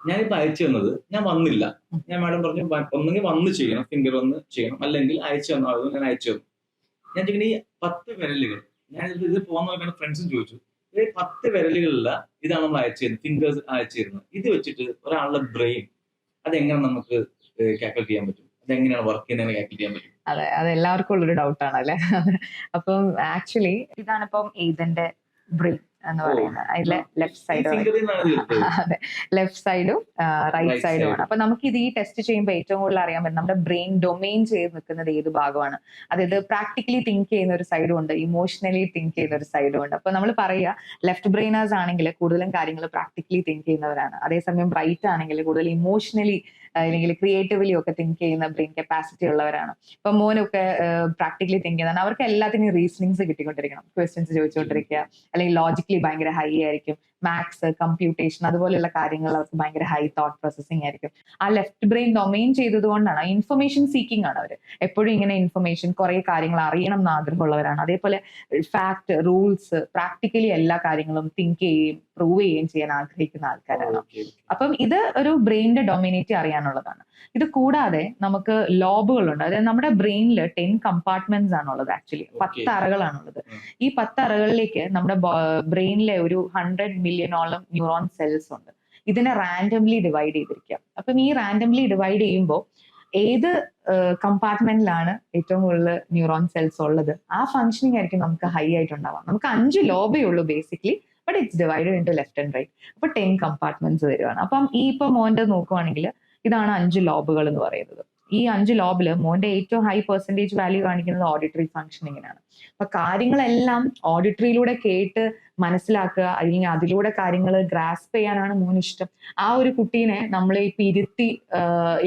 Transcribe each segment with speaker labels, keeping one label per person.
Speaker 1: ഞാനിപ്പോ അയച്ചു തന്നത് ഞാൻ വന്നില്ല. ഞാൻ മാഡം പറഞ്ഞു ഒന്നെങ്കിൽ വന്ന് ചെയ്യണം, ഫിംഗർ വന്ന് ചെയ്യണം, അല്ലെങ്കിൽ അയച്ചു തന്നു. ഞാൻ അയച്ചു തന്നു. ഞാൻ ചോദിക്കുന്നത് ഈ 10 വിരലുകൾ, ഞാൻ ഇത് പോകുന്ന നോക്കിയാണ് ഫ്രണ്ട്സും ചോദിച്ചു, ഈ 10 വിരലുകളില്ല ഇതാണ് നമ്മൾ അയച്ചു തരുന്നത്, ഫിംഗേഴ്സ് അയച്ചു തരുന്നത്. ഇത് വെച്ചിട്ട് ഒരാളുടെ ബ്രെയിൻ അതെങ്ങനെ നമുക്ക് കാൽക്കുലേറ്റ് ചെയ്യാൻ പറ്റും? അതെങ്ങനെയാണ് വർക്ക് ചെയ്യുന്നത് കാൽക്കുലേറ്റ് ചെയ്യാൻ പറ്റും?
Speaker 2: അതെ, അത് എല്ലാവർക്കും ഉള്ളൊരു ഡൗട്ടാണ് അല്ലെ. അപ്പം ആക്ച്വലി ഇതാണിപ്പം ഇതിന്റെ ബ്രെയിൻ എന്ന് പറയുന്നത്. അതിലെ ലെഫ്റ്റ് സൈഡും അതെ, ലെഫ്റ്റ് സൈഡും റൈറ്റ് സൈഡുമാണ്. അപ്പൊ നമുക്ക് ഇത് ഈ ടെസ്റ്റ് ചെയ്യുമ്പോൾ ഏറ്റവും കൂടുതൽ അറിയാൻ പറ്റും നമ്മുടെ ബ്രെയിൻ ഡൊമെയിൻ ചെയ്ത് നിൽക്കുന്നത് ഏത് ഭാഗമാണ്. അതായത് പ്രാക്ടിക്കലി തിങ്ക് ചെയ്യുന്ന ഒരു സൈഡും ഉണ്ട്, ഇമോഷണലി തിങ്ക് ചെയ്യുന്ന ഒരു സൈഡും ഉണ്ട്. അപ്പൊ നമ്മൾ പറയുക ലെഫ്റ്റ് ബ്രെയിനേഴ്സ് ആണെങ്കിൽ കൂടുതലും കാര്യങ്ങൾ പ്രാക്ടിക്കലി തിങ്ക് ചെയ്യുന്നവരാണ്. അതേസമയം റൈറ്റ് ആണെങ്കിൽ കൂടുതൽ ഇമോഷണലി അല്ലെങ്കിൽ ക്രിയേറ്റീവ്ലി ഒക്കെ തിങ്ക് ചെയ്യുന്ന ബ്രെയിൻ കപ്പാസിറ്റി ഉള്ളവരാണ്. ഇപ്പൊ മോനൊക്കെ പ്രാക്ടിക്കലി തിങ്ക് ചെയ്യുന്നതാണ്. അവർക്ക് എല്ലാത്തിനും റീസണിങ്സ് കിട്ടിക്കൊണ്ടിരിക്കണം, ക്വസ്റ്റ്യൻസ് ചോദിച്ചുകൊണ്ടിരിക്കുക, അല്ലെങ്കിൽ ലോജിക്കലി ഭയങ്കര ഹൈ ആയിരിക്കും. മാത്സ്, കമ്പ്യൂട്ടേഷൻ അതുപോലെയുള്ള കാര്യങ്ങൾ അവർക്ക് ഭയങ്കര ഹൈ തോട്ട് പ്രോസസിങ് ആയിരിക്കും. ആ ലെഫ്റ്റ് ബ്രെയിൻ ഡൊമെയിൻ ചെയ്തതുകൊണ്ടാണ് ഇൻഫർമേഷൻ സീക്കിംഗ് ആണ് അവർ എപ്പോഴും. ഇങ്ങനെ ഇൻഫർമേഷൻ കുറെ കാര്യങ്ങൾ അറിയണം എന്ന് ആഗ്രഹമുള്ളവരാണ്. അതേപോലെ ഫാക്ട്, റൂൾസ്, പ്രാക്ടിക്കലി എല്ലാ കാര്യങ്ങളും തിങ്ക് ചെയ്യുകയും പ്രൂവ് ചെയ്യുകയും ചെയ്യാൻ ആഗ്രഹിക്കുന്ന ആൾക്കാരാണ്. അപ്പം ഇത് ഒരു ബ്രെയിനിന്റെ ഡൊമിനേറ്റ് അറിയാനുള്ളതാണ്. ഇത് കൂടാതെ നമുക്ക് ലോബുകളുണ്ട്. അതായത് നമ്മുടെ ബ്രെയിനിൽ 10 കമ്പാർട്ട്മെന്റ്സ് ആണുള്ളത്. ആക്ച്വലി 10 അറകളാണുള്ളത്. ഈ 10 അറകളിലേക്ക് നമ്മുടെ ബ്രെയിനിലെ ഒരു 100 മില്യണോളം ന്യൂറോൺ സെൽസ് ഉണ്ട്. ഇതിനെ റാൻഡംലി ഡിവൈഡ് ചെയ്തിരിക്കുക. അപ്പം ഈ റാൻഡംലി ഡിവൈഡ് ചെയ്യുമ്പോൾ ഏത് കമ്പാർട്ട്മെന്റിലാണ് ഏറ്റവും കൂടുതൽ ന്യൂറോൺ സെൽസ് ഉള്ളത് ആ ഫംഗ്ഷനിങ് ആയിരിക്കും നമുക്ക് ഹൈ ആയിട്ടുണ്ടാവാം. നമുക്ക് 5 ലോബേ ഉള്ളൂ basically, but it's divided into left and right. അപ്പൊ 10 കമ്പാർട്ട്മെന്റ്സ് വരുവാണ്. അപ്പം ഈ ഇപ്പൊ മോന്റെ നോക്കുവാണെങ്കിൽ ഇതാണ് 5 ലോബുകൾ എന്ന് പറയുന്നത്. ഈ 5 ലോബില് മോന്റെ ഏറ്റവും ഹൈ പെർസെന്റേജ് വാല്യൂ കാണിക്കുന്നത് ഓഡിറ്ററി ഫംഗ്ഷനിങ്ങിനാണ്. അപ്പൊ കാര്യങ്ങളെല്ലാം ഓഡിറ്ററിയിലൂടെ കേട്ട് മനസ്സിലാക്കുക, അല്ലെങ്കിൽ അതിലൂടെ കാര്യങ്ങൾ ഗ്രാസ്പ് ചെയ്യാനാണ് മോന് ഇഷ്ടം. ആ ഒരു കുട്ടീനെ നമ്മൾ ഇപ്പൊ ഇരുത്തി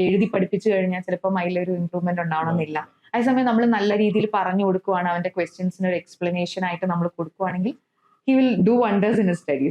Speaker 2: എഴുതി പഠിപ്പിച്ചു കഴിഞ്ഞാൽ ചിലപ്പോൾ അതിലൊരു ഇമ്പ്രൂവ്മെന്റ് ഉണ്ടാവണമെന്നില്ല. അതേസമയം നമ്മൾ നല്ല രീതിയിൽ പറഞ്ഞു കൊടുക്കുവാണ്, അവന്റെ ക്വസ്റ്റ്യൻസിന് ഒരു എക്സ്പ്ലനേഷൻ ആയിട്ട് നമ്മൾ കൊടുക്കുവാണെങ്കിൽ he will do wonders in his studies.